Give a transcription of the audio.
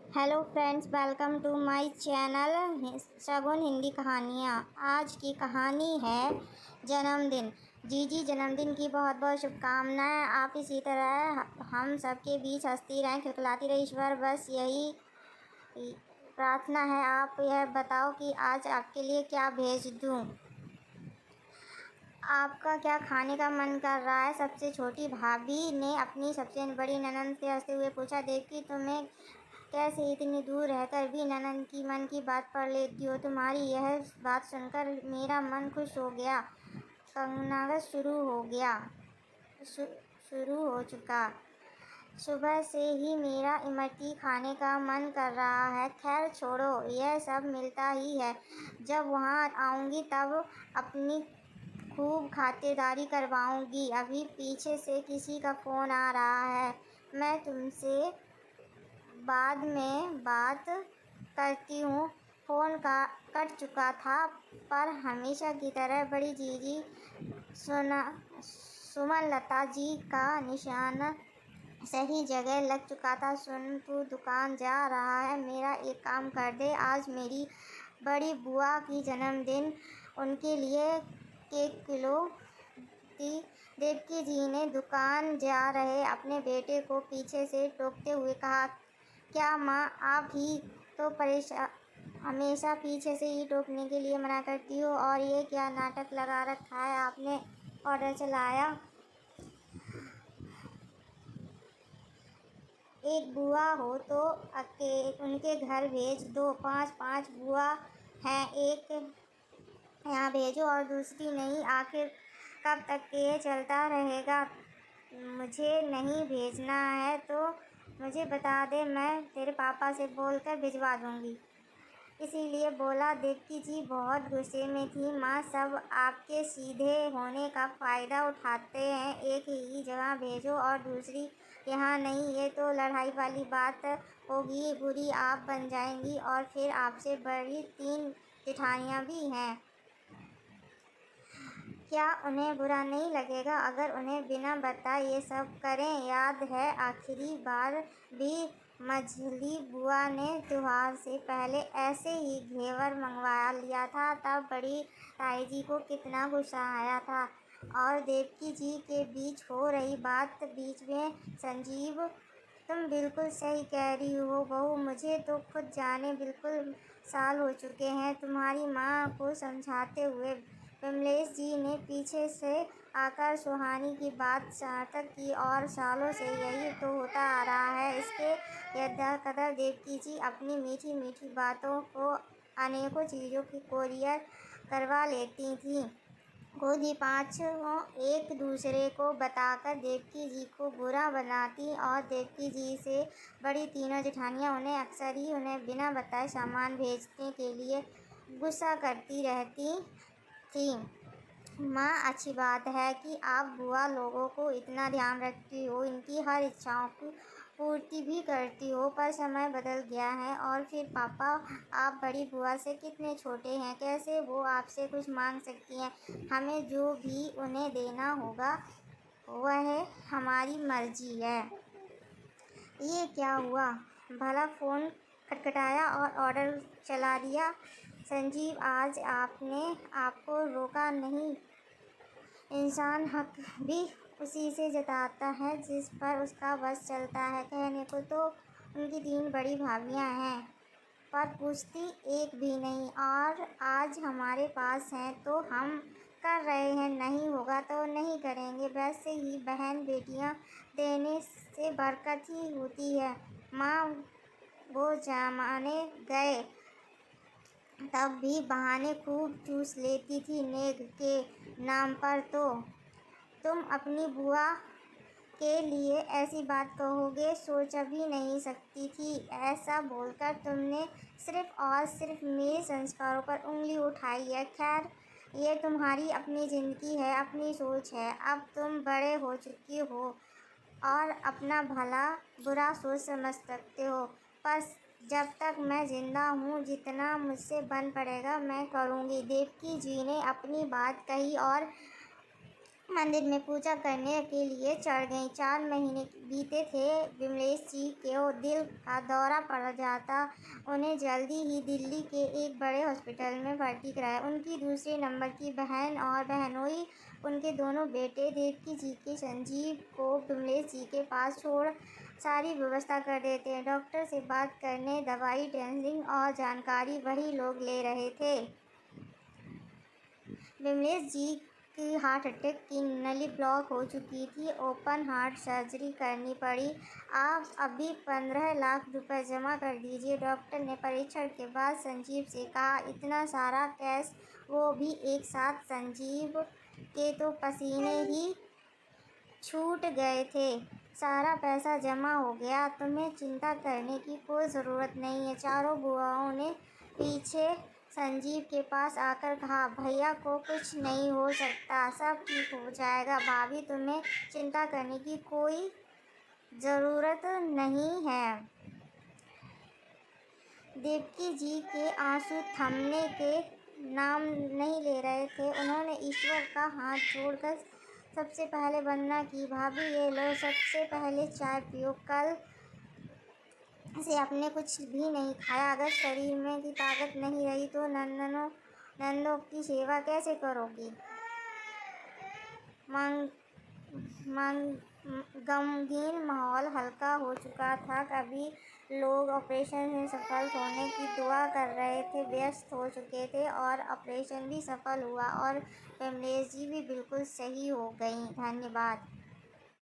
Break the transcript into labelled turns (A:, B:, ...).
A: Hello friends, welcome to my channel Shagun Hindi कहानियाँ। आज की कहानी है जन्मदिन। जी जन्मदिन की बहुत बहुत शुभकामनाएं। आप इसी तरह हम सबके बीच हंसती रहें, खिलखिलाती रहे। ईश्वर बस यही प्रार्थना है। आप यह बताओ कि आज आपके लिए क्या भेज दूँ। आपका क्या खाने का मन कर रहा है? सबसे छोटी भाभी ने अपनी सबसे बड़ी ननंद से हंसते हुए पूछा। देखी, तुम्हें कैसे इतनी दूर रहकर भी ननंद की मन की बात पढ़ लेती हो। तुम्हारी यह बात सुनकर मेरा मन खुश हो गया। कंगनागत शुरू हो चुका। सुबह से ही मेरा इमरती खाने का मन कर रहा है। खैर छोड़ो, यह सब मिलता ही है। जब वहाँ आऊँगी तब अपनी खूब खातिरदारी करवाऊँगी। अभी पीछे से किसी का फ़ोन आ रहा है। मैं तुमसे बाद में बात करती हूँ। फ़ोन का कट चुका था, पर हमेशा की तरह बड़ी जीजी सुमनलता जी का निशाना सही जगह लग चुका था। सुन, तू दुकान जा रहा है, मेरा एक काम कर दे। आज मेरी बड़ी बुआ की जन्मदिन, उनके लिए केक किलो दी। देवकी जी ने दुकान जा रहे अपने बेटे को पीछे से टोकते हुए कहा। क्या माँ, आप ही तो हमेशा पीछे से ही टोकने के लिए मना करती हो। और ये क्या नाटक लगा रखा है आपने? ऑर्डर चलाया। एक बुआ हो तो उनके घर भेज दो। पाँच बुआ हैं, एक यहाँ भेजो और दूसरी नहीं। आखिर कब तक ये चलता रहेगा? मुझे नहीं भेजना है तो मुझे बता दे, मैं तेरे पापा से बोलकर भिजवा दूँगी। इसीलिए बोला। देवकी जी बहुत गुस्से में थी। माँ, सब आपके सीधे होने का फ़ायदा उठाते हैं। एक ही जगह भेजो और दूसरी यहाँ नहीं, ये तो लड़ाई वाली बात होगी। बुरी आप बन जाएंगी और फिर आपसे बड़ी 3 जेठानियाँ भी हैं। क्या उन्हें बुरा नहीं लगेगा अगर उन्हें बिना बताए ये सब करें? याद है आखिरी बार भी मझली बुआ ने त्योहार से पहले ऐसे ही घेवर मंगवा लिया था। तब बड़ी ताई जी को कितना गुस्सा आया था। और देवकी जी के बीच हो रही बात बीच में संजीव, तुम बिल्कुल सही कह रही हो बहू। मुझे तो खुद जाने बिल्कुल साल हो चुके हैं तुम्हारी माँ को समझाते हुए। विमलेश जी ने पीछे से आकर सुहानी की बात सार्थक की। और सालों से यही तो होता आ रहा है। इसके कदर देवकी जी अपनी मीठी मीठी बातों को अनेकों चीज़ों की कोरियर करवा लेती थीं। खुद ही पाँचों एक दूसरे को बताकर देवकी जी को बुरा बनाती और देवकी जी से बड़ी तीनों जेठानियाँ उन्हें अक्सर ही उन्हें बिना बताए सामान भेजने के लिए गुस्सा करती रहती थी। माँ, अच्छी बात है कि आप बुआ लोगों को इतना ध्यान रखती हो, इनकी हर इच्छाओं की पूर्ति भी करती हो। पर समय बदल गया है। और फिर पापा, आप बड़ी बुआ से कितने छोटे हैं, कैसे वो आपसे कुछ मांग सकती हैं? हमें जो भी उन्हें देना होगा वह हमारी मर्जी है। ये क्या हुआ भला? फ़ोन खटखटाया और ऑर्डर चला दिया। संजीव, आज आपने आपको रोका नहीं। इंसान हक भी उसी से जताता है जिस पर उसका बस चलता है। कहने को तो उनकी 3 बड़ी भाभियाँ हैं, पर पूछती एक भी नहीं। और आज हमारे पास हैं तो हम कर रहे हैं, नहीं होगा तो नहीं करेंगे। वैसे ही बहन बेटियाँ देने से बरकत ही होती है। माँ, वो ज़माने गए, तब भी बहाने खूब चूस लेती थी नेग के नाम पर। तो तुम अपनी बुआ के लिए ऐसी बात कहोगे, सोच भी नहीं सकती थी। ऐसा बोलकर तुमने सिर्फ और सिर्फ मेरे संस्कारों पर उंगली उठाई है। खैर, ये तुम्हारी अपनी ज़िंदगी है, अपनी सोच है। अब तुम बड़े हो चुकी हो और अपना भला बुरा सोच समझ सकते हो। पर जब तक मैं ज़िंदा हूँ, जितना मुझसे बन पड़ेगा मैं करूँगी। देवकी जी ने अपनी बात कही और मंदिर में पूजा करने के लिए चढ़ गईं। 4 महीने बीते थे। विमलेश जी को दिल का दौरा पड़ जाता। उन्हें जल्दी ही दिल्ली के एक बड़े हॉस्पिटल में भर्ती कराया। उनकी दूसरे नंबर की बहन और बहनोई उनके दोनों बेटे देवकी जी के संजीव को विमलेश जी के पास छोड़ सारी व्यवस्था कर देते हैं। डॉक्टर से बात करने, दवाई, टेस्टिंग और जानकारी वही लोग ले रहे थे। विमलेश जी की हार्ट अटैक की नली ब्लॉक हो चुकी थी। ओपन हार्ट सर्जरी करनी पड़ी। आप अभी 15 लाख रुपए जमा कर दीजिए। डॉक्टर ने परीक्षण के बाद संजीव से कहा। इतना सारा कैश, वो भी एक साथ। संजीव के तो पसीने ही छूट गए थे। सारा पैसा जमा हो गया। तुम्हें चिंता करने की कोई ज़रूरत नहीं है। चारों बुआओं ने पीछे संजीव के पास आकर कहा, भैया को कुछ नहीं हो सकता, सब ठीक हो जाएगा। भाभी, तुम्हें चिंता करने की कोई ज़रूरत नहीं है। देवकी जी के आंसू थमने के नाम नहीं ले रहे थे। उन्होंने ईश्वर का हाथ जोड़कर सबसे पहले वंदना की। भाभी, ये लो, सबसे पहले चाय पियो। कल से आपने कुछ भी नहीं खाया। अगर शरीर में की ताकत नहीं रही तो नंदों की सेवा कैसे करोगी? गमगीन माहौल हल्का हो चुका था। कभी लोग ऑपरेशन में सफल होने की दुआ कर रहे थे, व्यस्त हो चुके थे, और ऑपरेशन भी सफल हुआ और विमलेश जी भी बिल्कुल सही हो गई। धन्यवाद।